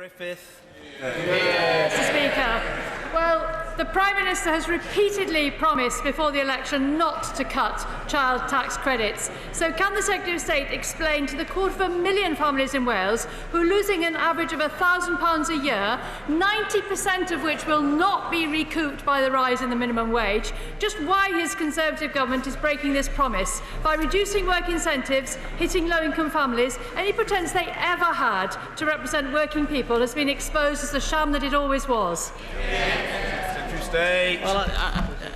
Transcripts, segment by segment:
Griffith. Mr. Speaker, well, the Prime Minister has repeatedly promised before the election not to cut child tax credits. So can the Secretary of State explain to the 250,000 families in Wales who are losing an average of £1,000 a year, 90% of which will not be recouped by the rise in the minimum wage, just why his Conservative government is breaking this promise by reducing work incentives, hitting low-income families? Any pretence they ever had to represent working people has been exposed as the sham that it always was. Well,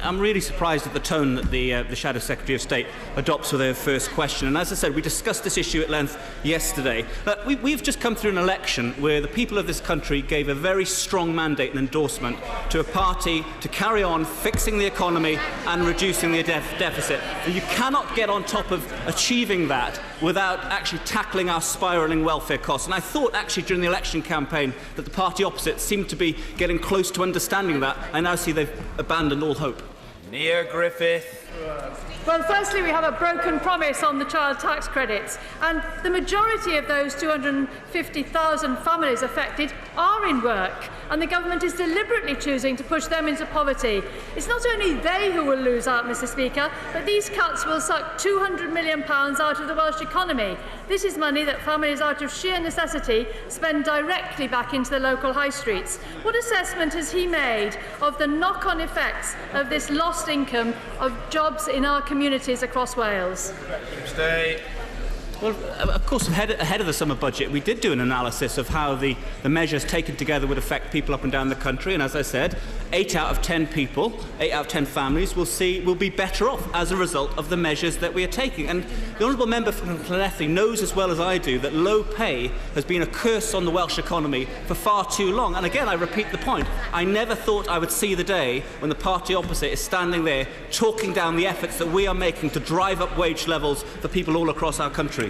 I'm really surprised at the tone that the Shadow Secretary of State adopts with her first question. And as I said, we discussed this issue at length yesterday. We've just come through an election where the people of this country gave a very strong mandate and endorsement to a party to carry on fixing the economy and reducing the deficit. And you cannot get on top of achieving that without actually tackling our spiralling welfare costs. And I thought actually during the election campaign that the party opposite seemed to be getting close to understanding that. I now see they've abandoned all hope. Nia Griffith. Well, firstly, we have a broken promise on the child tax credits, and the majority of those 250,000 families affected are in work, and the government is deliberately choosing to push them into poverty. It's not only they who will lose out, Mr. Speaker, but these cuts will suck £200 million out of the Welsh economy. This is money that families, out of sheer necessity, spend directly back into the local high streets. What assessment has he made of the knock-on effects of this lost income of jobs in our communities across Wales? Stay. Well, of course, ahead of the summer budget, we did do an analysis of how the measures taken together would affect people up and down the country. And as I said, 8 out of 10 people, 8 out of 10 families will be better off as a result of the measures that we are taking. And the Honourable Member from Llanelli knows as well as I do that low pay has been a curse on the Welsh economy for far too long. And again, I repeat the point. I never thought I would see the day when the party opposite is standing there talking down the efforts that we are making to drive up wage levels for people all across our country.